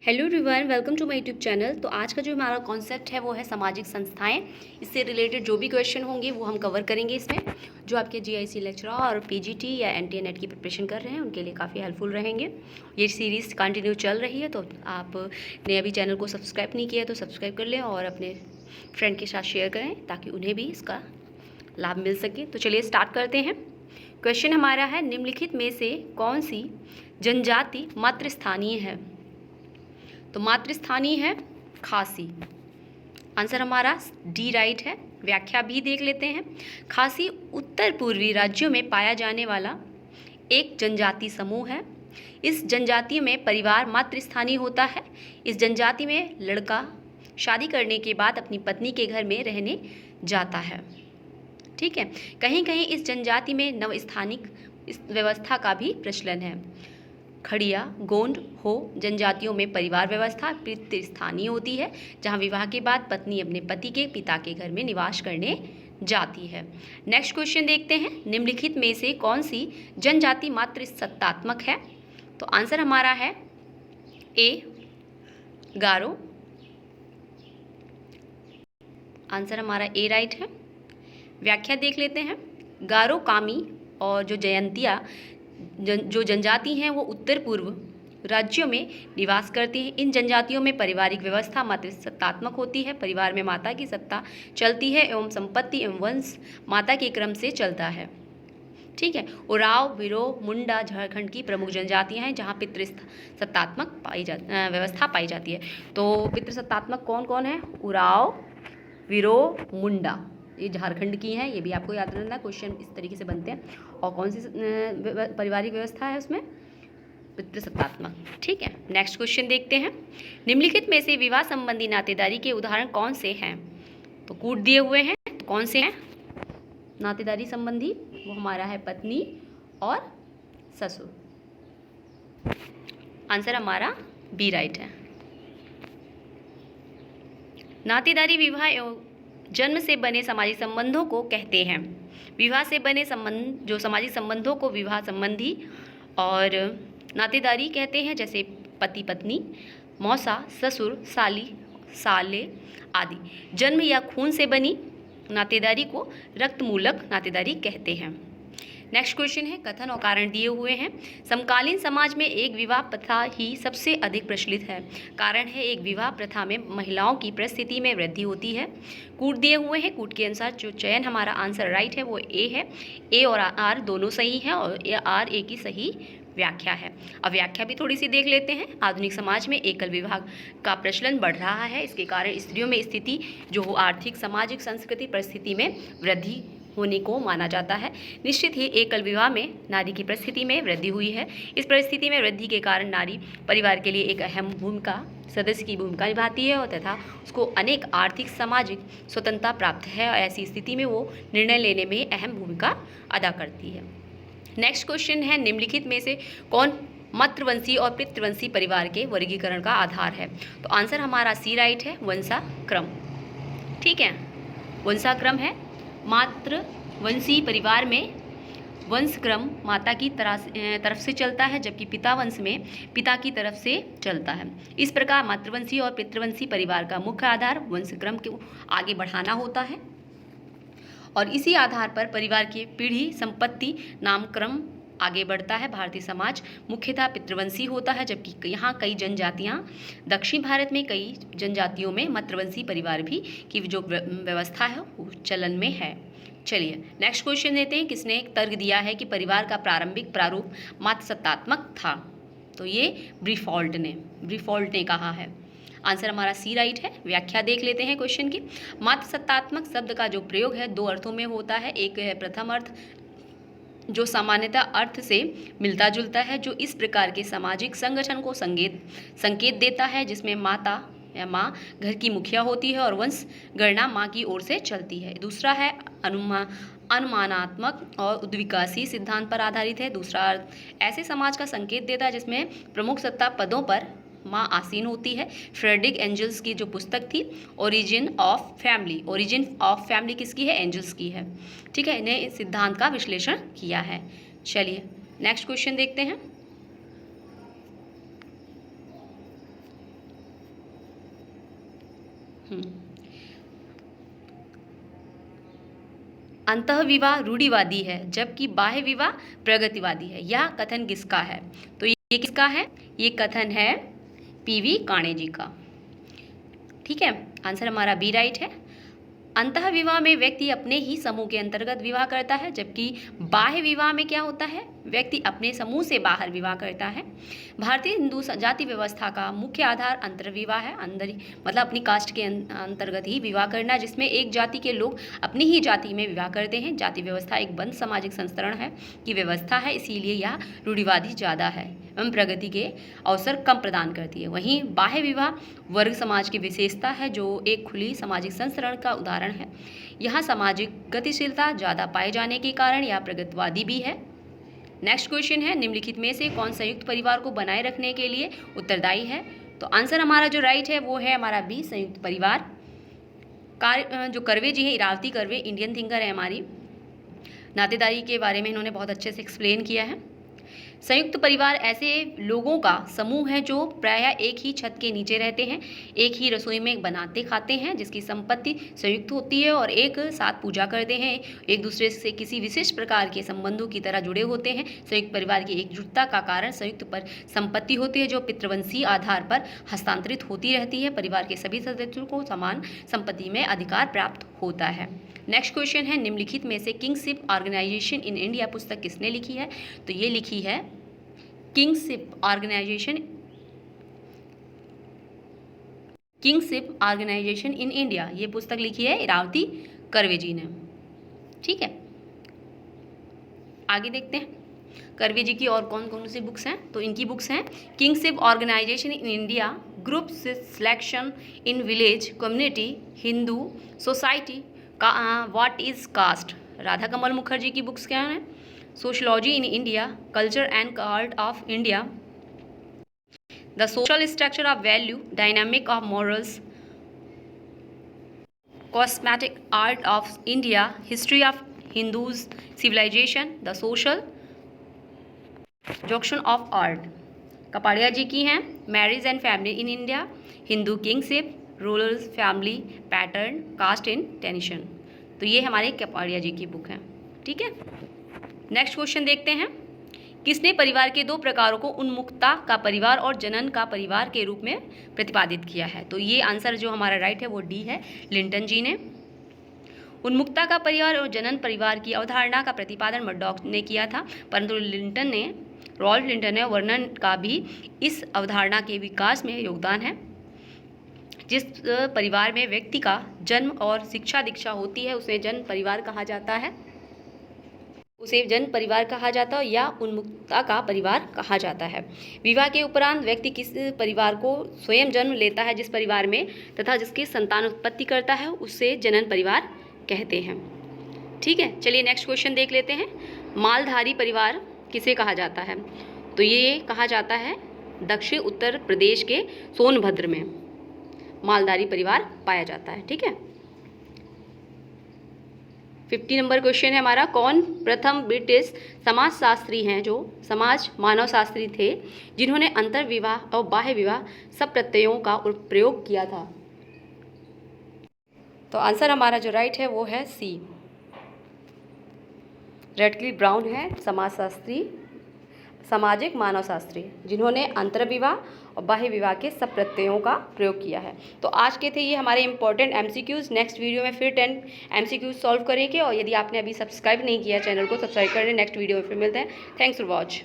Hello everyone, welcome to my YouTube channel. तो आज का जो हमारा कॉन्सेप्ट है वो है सामाजिक संस्थाएं। इससे रिलेटेड जो भी क्वेश्चन होंगे वो हम कवर करेंगे इसमें। जो आपके जीआईसी लेक्चरर और पीजीटी या एनटीए नेट की प्रिपरेशन कर रहे हैं उनके लिए काफ़ी हेल्पफुल रहेंगे। ये सीरीज़ कंटिन्यू चल रही है, तो आपने अभी चैनल को सब्सक्राइब नहीं किया तो सब्सक्राइब कर लें और अपने फ्रेंड के साथ शेयर करें ताकि उन्हें भी इसका लाभ मिल सके। तो चलिए स्टार्ट करते हैं। क्वेश्चन हमारा है, निम्नलिखित में से कौन सी जनजाति मातृस्थानीय है? तो मातृस्थानीय है खासी। आंसर हमारा डी राइट है। व्याख्या भी देख लेते हैं। खासी उत्तर पूर्वी राज्यों में पाया जाने वाला एक जनजाति समूह है। इस जनजाति में परिवार मातृस्थानीय होता है। इस जनजाति में लड़का शादी करने के बाद अपनी पत्नी के घर में रहने जाता है। ठीक है। कहीं कहीं इस जनजाति में नवस्थानिक व्यवस्था का भी प्रचलन है। खड़िया, गोंड, हो जनजातियों में परिवार व्यवस्था पितृस्थानीय होती है, जहां विवाह के बाद पत्नी अपने पति के पिता के घर में निवास करने जाती है। नेक्स्ट क्वेश्चन देखते हैं, निम्नलिखित में से कौन सी जनजाति मातृसत्तात्मक है? तो आंसर हमारा है ए गारो। आंसर हमारा ए राइट है। व्याख्या देख लेते हैं। गारो, कामी और जो जयंतिया जो जनजाति हैं वो उत्तर पूर्व राज्यों में निवास करती हैं। इन जनजातियों में पारिवारिक व्यवस्था मातृसत्तात्मक होती है। परिवार में माता की सत्ता चलती है एवं संपत्ति एवं वंश माता के क्रम से चलता है। ठीक है। उराव, वीरो, मुंडा झारखंड की प्रमुख जनजातियां हैं जहां पितृसत्तात्मक व्यवस्था पाई जाती है। तो पितृसत्तात्मक कौन कौन है? उराव, वीरो, मुंडा, ये झारखंड की हैं। ये भी आपको याद रखना, क्वेश्चन इस तरीके से बनते हैं। और कौन सी पारिवारिक व्यवस्था है उसमें? पितृसत्तात्मक। ठीक है। नेक्स्ट क्वेश्चन देखते हैं, निम्नलिखित में से विवाह संबंधी नातेदारी के उदाहरण कौन से हैं? तो कूट दिए हुए हैं, तो कौन से हैं नातेदारी संबंधी? वो हमारा है पत्नी और ससुर। आंसर हमारा बी राइट है। नातेदारी विवाह एवं जन्म से बने सामाजिक संबंधों को कहते हैं। विवाह से बने संबंध, जो सामाजिक संबंधों को विवाह संबंधी और नातेदारी कहते हैं, जैसे पति पत्नी, मौसा, ससुर, साली, साले आदि। जन्म या खून से बनी नातेदारी को रक्तमूलक नातेदारी कहते हैं। नेक्स्ट क्वेश्चन है, कथन और कारण दिए हुए हैं। समकालीन समाज में एक विवाह प्रथा ही सबसे अधिक प्रचलित है। कारण है, एक विवाह प्रथा में महिलाओं की परिस्थिति में वृद्धि होती है। कूट दिए हुए हैं, कूट के अनुसार जो चयन हमारा आंसर राइट है वो ए है। ए और आर दोनों सही हैं और आर ए की सही व्याख्या है। अब व्याख्या भी थोड़ी सी देख लेते हैं। आधुनिक समाज में एकल विवाह का प्रचलन बढ़ रहा है। इसके कारण स्त्रियों में स्थिति जो आर्थिक, सामाजिक, सांस्कृतिक परिस्थिति में वृद्धि होने को माना जाता है। निश्चित ही एकल विवाह में नारी की परिस्थिति में वृद्धि हुई है। इस परिस्थिति में वृद्धि के कारण नारी परिवार के लिए एक अहम भूमिका, सदस्य की भूमिका निभाती है और तथा उसको अनेक आर्थिक, सामाजिक स्वतंत्रता प्राप्त है और ऐसी स्थिति में वो निर्णय लेने में अहम भूमिका अदा करती है। नेक्स्ट क्वेश्चन है, निम्नलिखित में से कौन मातृवंशी और पितृवंशी परिवार के वर्गीकरण का आधार है? तो आंसर हमारा सी राइट है, वंशाक्रम। ठीक है, वंशाक्रम है। मातृवंशी परिवार में वंशक्रम माता की तरफ से चलता है, जबकि पिता वंश में पिता की तरफ से चलता है। इस प्रकार मातृवंशी और पितृवंशी परिवार का मुख्य आधार वंशक्रम को आगे बढ़ाना होता है और इसी आधार पर परिवार की पीढ़ी, संपत्ति, नामक्रम आगे बढ़ता है। भारतीय समाज मुख्यतः पितृवंशी होता है, जबकि यहाँ कई जनजातियाँ, दक्षिण भारत में कई जनजातियों में मातृवंशी परिवार भी की जो व्यवस्था है वो चलन में है। चलिए नेक्स्ट क्वेश्चन देते हैं। किसने एक तर्क दिया है कि परिवार का प्रारंभिक प्रारूप मातृसत्तात्मक था? तो ये ब्रीफॉल्ट ने कहा है। आंसर हमारा सी राइट है। व्याख्या देख लेते हैं क्वेश्चन की। मातृसत्तात्मक शब्द का जो प्रयोग है दो अर्थों में होता है। एक है प्रथम अर्थ, जो सामान्यतः अर्थ से मिलता जुलता है, जो इस प्रकार के सामाजिक संगठन को संकेत देता है जिसमें माता या माँ घर की मुखिया होती है और वंश गणना माँ की ओर से चलती है। दूसरा है अनुमानात्मक और उद्विकासी सिद्धांत पर आधारित है। दूसरा अर्थ ऐसे समाज का संकेत देता है जिसमें प्रमुख सत्ता पदों पर माँ आसीन होती है। फ्रेडरिक एंजल्स की जो पुस्तक थी ओरिजिन ऑफ फैमिली किसकी है? एंजल्स की है। ठीक है, इन्हें इस सिद्धांत का विश्लेषण किया है। चलिए नेक्स्ट क्वेश्चन देखते हैं। अंतः विवाह रूढ़िवादी है जबकि बाह्य विवाह प्रगतिवादी है। यह कथन किसका है? तो ये किसका है? ये कथन है पीवी काणे का। ठीक है, आंसर हमारा बी राइट है। अंतः विवाह में व्यक्ति अपने ही समूह के अंतर्गत विवाह करता है, जबकि बाह्य विवाह में क्या होता है? व्यक्ति अपने समूह से बाहर विवाह करता है। भारतीय हिंदू जाति व्यवस्था का मुख्य आधार अंतर्विवाह है। अंदर मतलब अपनी कास्ट के अंतर्गत ही विवाह करना, जिसमें एक जाति के लोग अपनी ही जाति में विवाह करते हैं। जाति व्यवस्था एक बंद सामाजिक संस्करण है की व्यवस्था है, इसीलिए यह रूढ़िवादी ज़्यादा है एवं प्रगति के अवसर कम प्रदान करती है। वहीं बाह्य विवाह वर्ग समाज की विशेषता है, जो एक खुली सामाजिक संस्करण का उदाहरण है। यहाँ सामाजिक गतिशीलता ज़्यादा पाए जाने के कारण यह प्रगतिवादी भी है। नेक्स्ट क्वेश्चन है, निम्नलिखित में से कौन संयुक्त परिवार को बनाए रखने के लिए उत्तरदायी है? तो आंसर हमारा जो राइट है वो है हमारा बी, संयुक्त परिवार। जो कर्वे जी है, इरावती कर्वे, इंडियन थिंकर है हमारी। नातेदारी के बारे में इन्होंने बहुत अच्छे से एक्सप्लेन किया है। संयुक्त परिवार ऐसे लोगों का समूह है जो प्रायः एक ही छत के नीचे रहते हैं, एक ही रसोई में बनाते खाते हैं, जिसकी संपत्ति संयुक्त होती है और एक साथ पूजा करते हैं, एक दूसरे से किसी विशेष प्रकार के संबंधों की तरह जुड़े होते हैं। संयुक्त परिवार की एकजुटता का कारण संयुक्त पर संपत्ति होती है, जो पितृवंशीय आधार पर हस्तांतरित होती रहती है। परिवार के सभी सदस्यों को समान संपत्ति में अधिकार प्राप्त होता है। नेक्स्ट क्वेश्चन है, निम्नलिखित में से किंगशिप ऑर्गेनाइजेशन इन इंडिया पुस्तक किसने लिखी है? तो ये लिखी है किंगशिप ऑर्गेनाइजेशन इन इंडिया, ये पुस्तक लिखी है इरावती कर्वे जी ने। ठीक है, आगे देखते हैं कर्वे जी की और कौन कौन सी बुक्स हैं। तो इनकी बुक्स हैं kinship organization in India, group selection in village community, Hindu society का what is caste. Radha Kamal Mukherjee की बुक्स क्या हैं? Sociology in India, culture and art of India, the social structure of value, dynamic of morals, cosmetic art of India, history of Hindus civilization, the social junction of art. Kapadia ji की हैं marriage and family in India, Hindu kinship, rural family pattern, cast in tension. तो ये हमारे कपाड़िया जी की book है। ठीक है, next question देखते हैं, किसने परिवार के दो प्रकारों को उन्मुक्ता का परिवार और जनन का परिवार के रूप में प्रतिपादित किया है? तो ये आंसर जो हमारा राइट है वो डी है, लिंटन जी ने। उन्मुक्ता का परिवार और जनन परिवार की अवधारणा का प्रतिपादन मर्डॉक ने किया था, परंतु रॉल्फ लिंटन ने वर्णन का भी इस अवधारणा के विकास में योगदान है। जिस परिवार में व्यक्ति का जन्म और शिक्षा दीक्षा होती है उसे जन परिवार कहा जाता है, या उन्मुक्ता का परिवार कहा जाता है। विवाह के उपरांत व्यक्ति किस परिवार को स्वयं जन्म लेता है, जिस परिवार में, तथा जिसकी संतान उत्पत्ति करता है, उसे जनन परिवार कहते हैं। ठीक है, चलिए नेक्स्ट क्वेश्चन देख लेते हैं, मालधारी परिवार किसे कहा जाता है? तो ये कहा जाता है दक्षिण उत्तर प्रदेश के सोनभद्र में मालधारी परिवार पाया जाता है। ठीक है, 50 नंबर क्वेश्चन है हमारा, कौन प्रथम ब्रिटिश समाजशास्त्री हैं जो समाज मानव शास्त्री थे जिन्होंने अंतर विवाह और बाह्य विवाह सब प्रत्ययों का प्रयोग किया था? तो आंसर हमारा जो राइट है वो है सी, रेडक्लिफ ब्राउन है समाजशास्त्री, सामाजिक मानव शास्त्री, जिन्होंने अंतर विवाह और बाह्य विवाह के सब प्रत्ययों का प्रयोग किया है। तो आज के थे ये हमारे इंपॉर्टेंट एमसीक्यूज़। नेक्स्ट वीडियो में फिर 10 एमसीक्यूज़ सॉल्व करेंगे, और यदि आपने अभी सब्सक्राइब नहीं किया चैनल को सब्सक्राइब करें। नेक्स्ट वीडियो में फिर मिलते हैं। Thanks for watch.